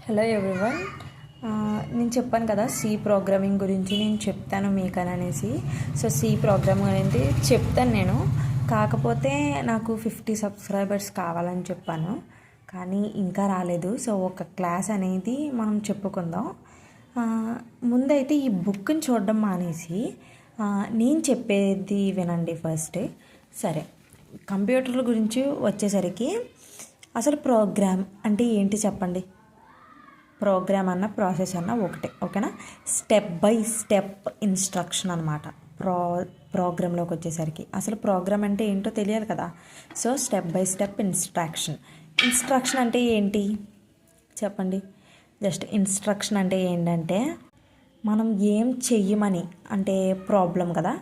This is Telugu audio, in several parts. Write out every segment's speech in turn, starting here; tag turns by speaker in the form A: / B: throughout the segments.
A: Hello everyone. నేను చెప్పాను కదా సి ప్రోగ్రామింగ్ గురించి నేను చెప్తాను మీకు అనేసి. సో సి ప్రోగ్రామింగ్ అనేది చెప్తాను నేను. కాకపోతే నాకు 50 సబ్స్క్రైబర్స్ కావాలని చెప్పాను, కానీ ఇంకా రాలేదు. సో ఒక క్లాస్ అనేది మనం చెప్పుకుందాం. ముందైతే ఈ బుక్ని చూడడం మానేసి నేను చెప్పేది వినండి ఫస్ట్. సరే, కంప్యూటర్ల గురించి వచ్చేసరికి అసలు ప్రోగ్రామ్ అంటే ఏంటి చెప్పండి. ప్రోగ్రామ్ అన్న ప్రాసెస్ అన్న ఒకటే, ఓకేనా. స్టెప్ బై స్టెప్ ఇన్స్ట్రక్షన్ అనమాట ప్రోగ్రాంలోకి వచ్చేసరికి. అసలు ప్రోగ్రామ్ అంటే ఏంటో తెలియాలి కదా. So step by step instruction అంటే ఏంటి చెప్పండి. జస్ట్ ఇన్స్ట్రక్షన్ అంటే ఏంటంటే మనం ఏం చెయ్యమని, అంటే ప్రాబ్లం కదా.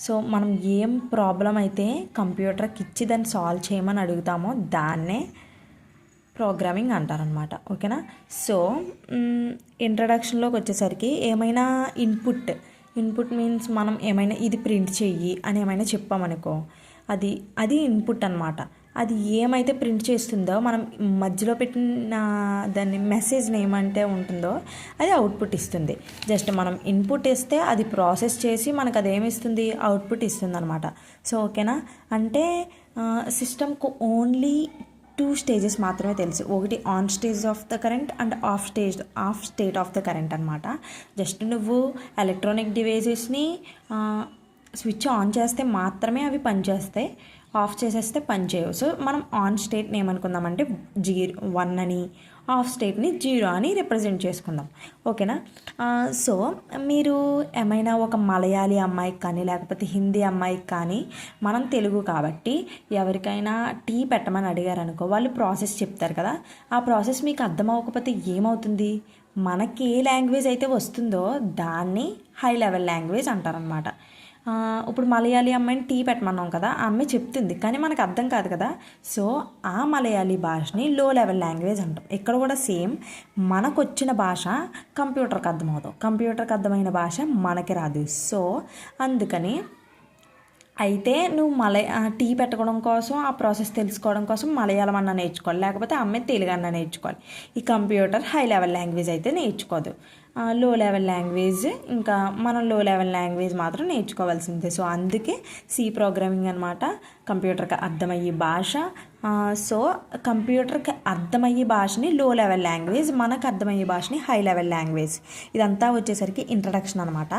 A: సో మనం ఏం ప్రాబ్లం అయితే కంప్యూటర్కి ఇచ్చి దాన్ని సాల్వ్ చేయమని అడుగుతామో దాన్నే ప్రోగ్రామింగ్ అంటారనమాట, ఓకేనా. సో ఇంట్రడక్షన్లోకి వచ్చేసరికి ఏమైనా ఇన్పుట్ మీన్స్ మనం ఏమైనా ఇది ప్రింట్ చెయ్యి అని ఏమైనా చెప్పామనుకో, అది ఇన్పుట్ అనమాట. అది ఏమైతే ప్రింట్ చేస్తుందో మనం మధ్యలో పెట్టిన దాన్ని మెసేజ్ని ఏమంటే ఉంటుందో అది అవుట్పుట్ ఇస్తుంది. జస్ట్ మనం ఇన్పుట్ ఇస్తే అది ప్రాసెస్ చేసి మనకు అది ఏమిస్తుంది, అవుట్పుట్ ఇస్తుంది అనమాట. సో ఓకేనా. అంటే సిస్టమ్కు ఓన్లీ 2 స్టేజెస్ మాత్రమే తెలుసు. ఒకటి on stage of the current and of state of the current అనమాట. జస్ట్ నువ్వు ఎలక్ట్రానిక్ డివైజెస్ని స్విచ్ ఆన్ చేస్తే మాత్రమే అవి పనిచేస్తాయి, ఆఫ్ చేసేస్తే పనిచేయవు. సో మనం ఆన్ స్టేట్ని ఏమనుకుందామంటే 1 అని, ఆఫ్ స్టేట్ని 0 అని రిప్రజెంట్ చేసుకుందాం, ఓకేనా. సో మీరు ఏమైనా ఒక మలయాళీ అమ్మాయికి కానీ లేకపోతే హిందీ అమ్మాయికి కానీ, మనం తెలుగు కాబట్టి ఎవరికైనా టీ పెట్టమని అడిగారనుకో, వాళ్ళు ప్రాసెస్ చెప్తారు కదా. ఆ ప్రాసెస్ మీకు అర్థం అవ్వకపోతే ఏమవుతుంది, మనకి ఏ లాంగ్వేజ్ అయితే వస్తుందో దాన్ని హై లెవెల్ లాంగ్వేజ్ అంటారనమాట. ఇప్పుడు మలయాళీ అమ్మాయిని టీ పెట్టమన్నాం కదా, ఆ అమ్మాయి చెప్తుంది కానీ మనకు అర్థం కాదు కదా. సో ఆ మలయాళీ భాషని లో లెవెల్ లాంగ్వేజ్ అంటాం. ఇక్కడ కూడా సేమ్, మనకు వచ్చిన భాష కంప్యూటర్కి అర్థమవుతాం, కంప్యూటర్కి అర్థమైన భాష మనకి రాదు. సో అందుకని అయితే నువ్వు టీ పెట్టుకోవడం కోసం, ఆ ప్రాసెస్ తెలుసుకోవడం కోసం మలయాళం అన్న నేర్చుకోవాలి, లేకపోతే అమ్మాయి తెలుగు అన్న నేర్చుకోవాలి. ఈ కంప్యూటర్ హై లెవెల్ లాంగ్వేజ్ అయితే నేర్చుకోదు, లో లెవెల్ లాంగ్వేజ్. ఇంకా మనం లో లెవెల్ లాంగ్వేజ్ మాత్రం నేర్చుకోవాల్సిందే. సో అందుకే సి ప్రోగ్రామింగ్ అనమాట, కంప్యూటర్కి అర్థమయ్యే భాష. సో కంప్యూటర్కి అర్థమయ్యే భాషని లో లెవెల్ లాంగ్వేజ్, మనకు అర్థమయ్యే భాషని హై లెవెల్ లాంగ్వేజ్. ఇదంతా వచ్చేసరికి ఇంట్రడక్షన్ అనమాట.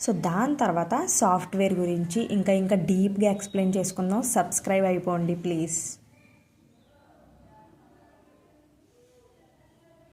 A: సో దాని తర్వాత సాఫ్ట్వేర్ గురించి ఇంకా డీప్గా ఎక్స్ప్లెయిన్ చేసుకుందాం. సబ్స్క్రైబ్ అయిపోండి ప్లీజ్.